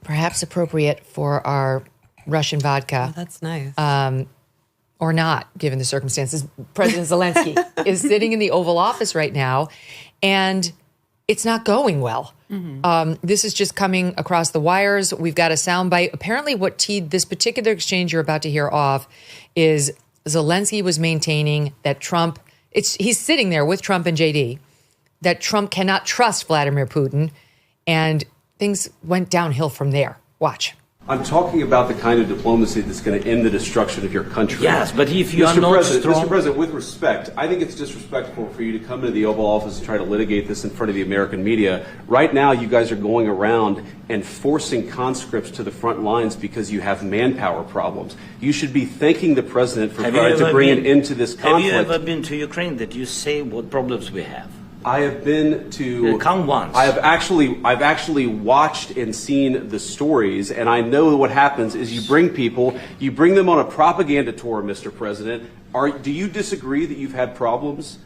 perhaps appropriate for our Russian vodka. Oh, that's nice. Or not, given the circumstances. President Zelensky is sitting in the Oval Office right now, and it's not going well. This is just coming across the wires. We've got a soundbite. Apparently what teed this particular exchange you're about to hear off is Zelensky was maintaining that Trump, he's sitting there with Trump and JD, that Trump cannot trust Vladimir Putin, and things went downhill from there. Watch. I'm talking about the kind of diplomacy that's going to end the destruction of your country. Yes, but if you are not strong... Mr. President, with respect, I think it's disrespectful for you to come into the Oval Office and try to litigate this in front of the American media. Right now, you guys are going around and forcing conscripts to the front lines because you have manpower problems. You should be thanking the President for trying to bring an end to this conflict. Have you ever been to Ukraine that you say what problems we have? I have been to. Come once. I've actually watched and seen the stories, and I know what happens is you bring them on a propaganda tour, Mr. President. Do you disagree that you've had problems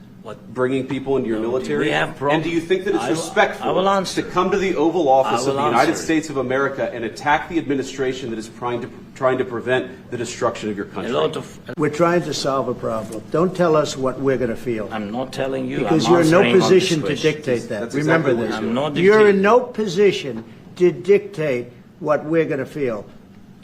bringing people into your military? We have problems. And do you think that it's respectful to come to the Oval Office of the United States of America and attack the administration that is trying to prevent the destruction of your country? We're trying to solve a problem. Don't tell us what we're going to feel. I'm not telling you. Because you're in no position to dictate that. Remember this. You're in no position to dictate what we're going to feel.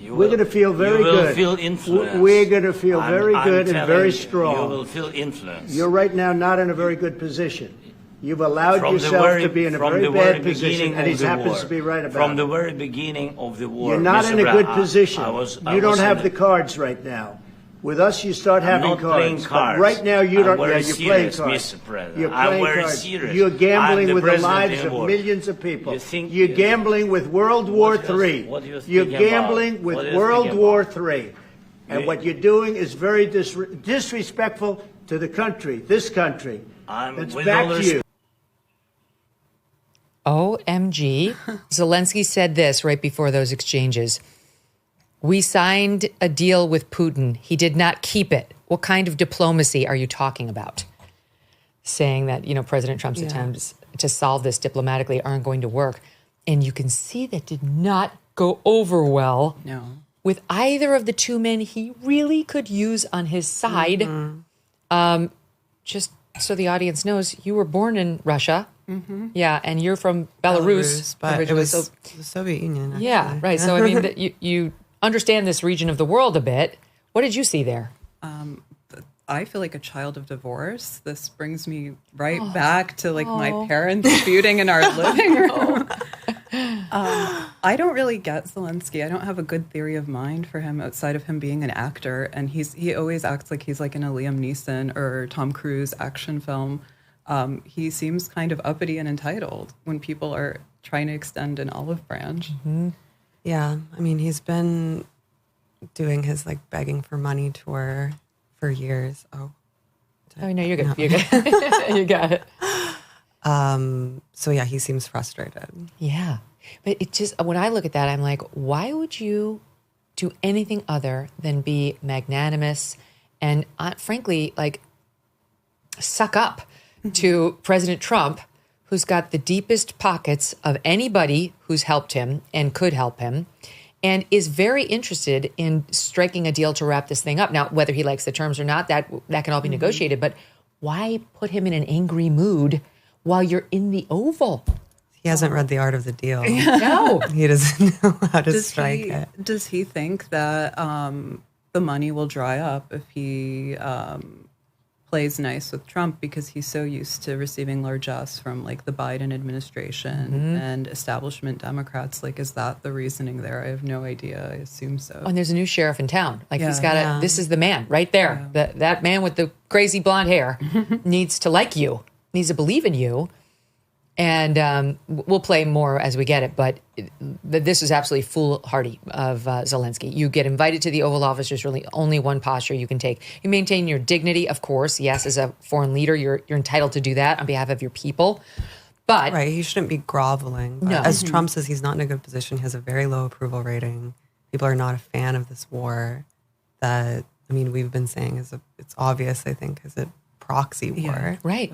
We're going to feel very good. You will feel influence. We're going to feel very good and very strong. You will feel influence. You're right now not in a very good position. You've allowed yourself to be in a very bad position, and he happens to be right about it. From the very beginning of the war. You're not in a good position. You don't have the cards right now. With us, you start having cards. But right now, you don't. Yeah, you're playing cards. Mr. President. You're playing cards. You're gambling with the lives of millions of people. You're gambling with World War III. You're gambling with World War III. And what you're doing is very disrespectful to the country, this country. It's back to you. OMG. Zelensky said this right before those exchanges. We signed a deal with Putin. He did not keep it. What kind of diplomacy are you talking about? Saying that, President Trump's attempts to solve this diplomatically aren't going to work. And you can see that did not go over well with either of the two men he really could use on his side. Just so the audience knows, you were born in Russia. Yeah, and you're from Belarus. But it was the Soviet Union. Actually. Yeah, right. So, I mean, you understand this region of the world a bit. What did you see there? I feel like a child of divorce. This brings me right back to my parents feuding in our living room. I don't really get Zelensky. I don't have a good theory of mind for him outside of him being an actor. And he always acts like he's like in a Liam Neeson or Tom Cruise action film. He seems kind of uppity and entitled when people are trying to extend an olive branch. Yeah, I mean, he's been doing his begging for money tour for years. Oh no, you're good. No. You're good. You got it. So yeah, he seems frustrated. Yeah, but it just, when I look at that, I'm like, why would you do anything other than be magnanimous and frankly, suck up to President Trump, who's got the deepest pockets of anybody who's helped him and could help him, and is very interested in striking a deal to wrap this thing up. Now, whether he likes the terms or not, that can all be negotiated, but why put him in an angry mood while you're in the Oval? He hasn't read The Art of the Deal. No. He doesn't know how to strike it. Does he think that the money will dry up if he plays nice with Trump because he's so used to receiving largesse from the Biden administration and establishment Democrats? Is that the reasoning there? I have no idea. I assume so. Oh, and there's a new sheriff in town. He's got this is the man right there. Yeah. That man with the crazy blonde hair needs to like you, needs to believe in you. And we'll play more as we get it, but this is absolutely foolhardy of Zelensky. You get invited to the Oval Office. There's really only one posture you can take. You maintain your dignity, of course. Yes, as a foreign leader, you're entitled to do that on behalf of your people. But right, he shouldn't be groveling. No. As Trump says, he's not in a good position. He has a very low approval rating. People are not a fan of this war. That we've been saying it's obvious. I think is a proxy war. Yeah, right.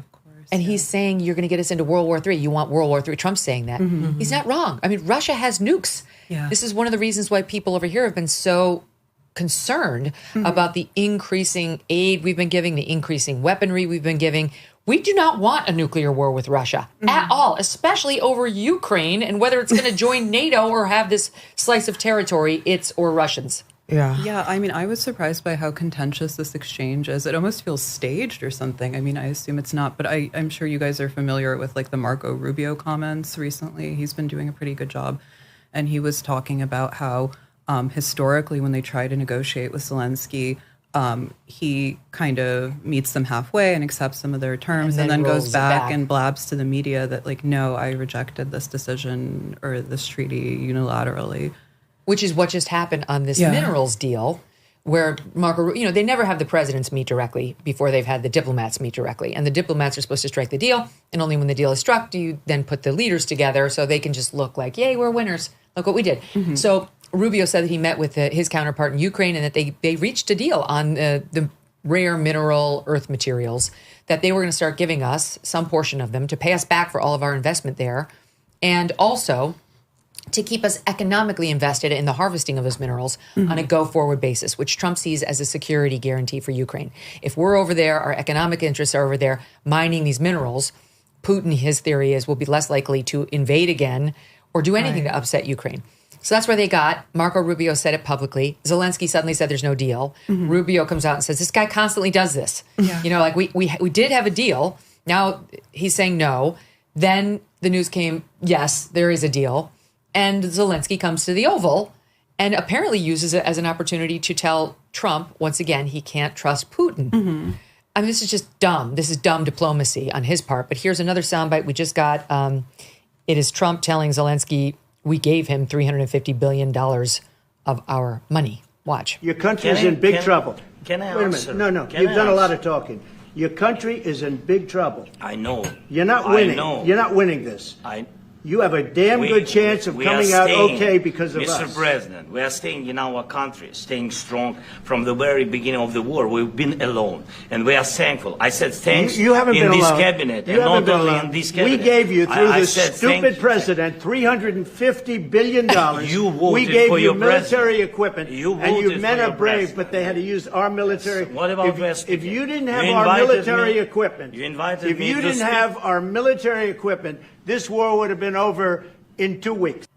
And he's saying, you're going to get us into World War III. You want World War III. Trump's saying that. He's not wrong. I mean, Russia has nukes. Yeah. This is one of the reasons why people over here have been so concerned about the increasing aid we've been giving, the increasing weaponry we've been giving. We do not want a nuclear war with Russia at all, especially over Ukraine and whether it's going to join NATO or have this slice of territory, it's or Russians. Yeah, I mean, I was surprised by how contentious this exchange is. It almost feels staged or something. I mean, I assume it's not, but I'm sure you guys are familiar with like the Marco Rubio comments recently. He's been doing a pretty good job. And he was talking about how historically when they try to negotiate with Zelensky, he kind of meets them halfway and accepts some of their terms and then goes back and blabs to the media that like, no, I rejected this decision or this treaty unilaterally. Which is what just happened on this minerals deal where Marco, they never have the presidents meet directly before they've had the diplomats meet directly. And the diplomats are supposed to strike the deal. And only when the deal is struck do you then put the leaders together so they can just look like, yay, we're winners. Look what we did. So Rubio said that he met with his counterpart in Ukraine and that they reached a deal on the rare mineral earth materials that they were going to start giving us, some portion of them, to pay us back for all of our investment there. And also to keep us economically invested in the harvesting of those minerals on a go-forward basis, which Trump sees as a security guarantee for Ukraine. If we're over there, our economic interests are over there mining these minerals, Putin, his theory is, will be less likely to invade again or do anything to upset Ukraine. So that's where they got. Marco Rubio said it publicly. Zelensky suddenly said there's no deal. Rubio comes out and says, this guy constantly does this. Like we did have a deal. Now he's saying no. Then the news came, yes, there is a deal. And Zelensky comes to the Oval and apparently uses it as an opportunity to tell Trump, once again, he can't trust Putin. I mean, this is just dumb. This is dumb diplomacy on his part. But here's another soundbite we just got. It is Trump telling Zelensky, we gave him $350 billion of our money. Watch. Your country is in big trouble. Can I Wait a answer? minute. No. You've done a lot of talking. Your country is in big trouble. I know. You're not winning. I know. You're not winning this. You have a damn good chance of coming out okay because of us. Mr. President, we are staying in our country, staying strong from the very beginning of the war. We've been alone, and we are thankful. I said thanks you haven't in been this alone. cabinet, you and haven't not been only alone. in this cabinet. We gave you, through this stupid you. president, $350 billion. You voted we gave for you your military president. equipment, You and you voted men for are your brave, president. but they had to use our military. What about if you didn't have You our invited military me. equipment, You invited if me you to didn't speak. have our military equipment, this war would have been over in 2 weeks.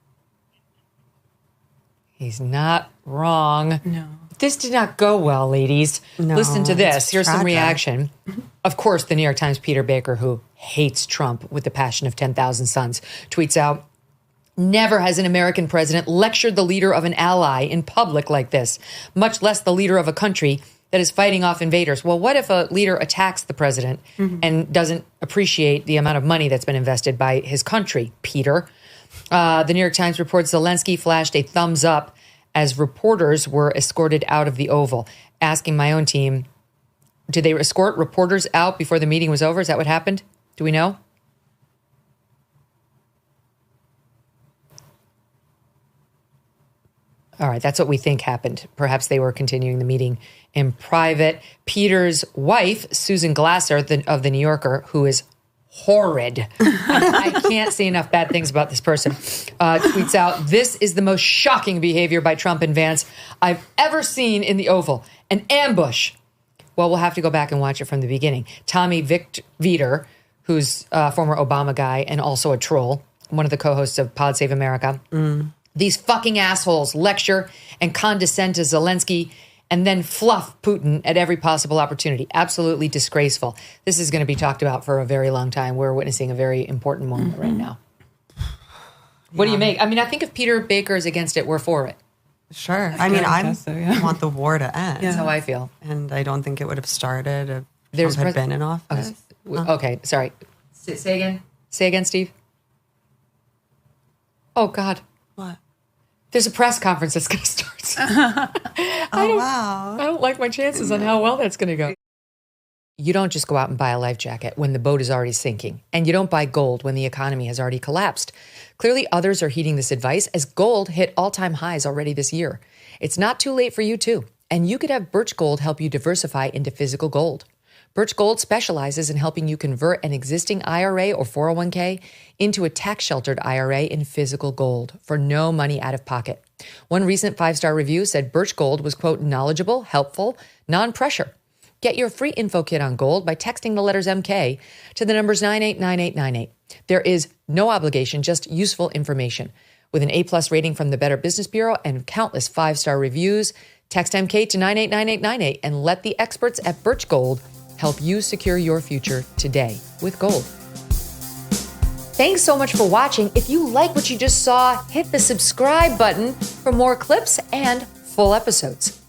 He's not wrong. No. This did not go well, ladies. No, Listen to this. it's Here's some tragic. reaction. Of course, the New York Times' Peter Baker, who hates Trump with the passion of 10,000 suns, tweets out, never has an American president lectured the leader of an ally in public like this, much less the leader of a country that is fighting off invaders. Well, what if a leader attacks the president and doesn't appreciate the amount of money that's been invested by his country, Peter? The New York Times reports Zelensky flashed a thumbs up as reporters were escorted out of the Oval. Asking my own team, did they escort reporters out before the meeting was over? Is that what happened? Do we know? All right, that's what we think happened. Perhaps they were continuing the meeting in private. Peter's wife, Susan Glasser of The New Yorker, who is horrid. I can't say enough bad things about this person. Tweets out, this is the most shocking behavior by Trump and Vance I've ever seen in the Oval. An ambush. Well, we'll have to go back and watch it from the beginning. Tommy Vietor, who's a former Obama guy and also a troll, one of the co-hosts of Pod Save America. These fucking assholes lecture and condescend to Zelensky and then fluff Putin at every possible opportunity. Absolutely disgraceful. This is going to be talked about for a very long time. We're witnessing a very important moment right now. What do you make? I mean, I think if Peter Baker is against it, we're for it. Sure. I mean, I guess so, yeah. want the war to end. That's how I feel. And I don't think it would have started if Trump had been in office. Okay, sorry. Say again. Say again, Steve. Oh, God. What? There's a press conference that's going to start. Wow. I don't like my chances on how well that's going to go. You don't just go out and buy a life jacket when the boat is already sinking. And you don't buy gold when the economy has already collapsed. Clearly, others are heeding this advice as gold hit all-time highs already this year. It's not too late for you, too. And you could have Birch Gold help you diversify into physical gold. Birch Gold specializes in helping you convert an existing IRA or 401k into a tax-sheltered IRA in physical gold for no money out of pocket. One recent 5-star review said Birch Gold was, quote, knowledgeable, helpful, non-pressure. Get your free info kit on gold by texting the letters MK to the numbers 989898. There is no obligation, just useful information. With an A+ rating from the Better Business Bureau and countless 5-star reviews, text MK to 989898 and let the experts at Birch Gold help you secure your future today with gold. Thanks so much for watching. If you like what you just saw, hit the subscribe button for more clips and full episodes.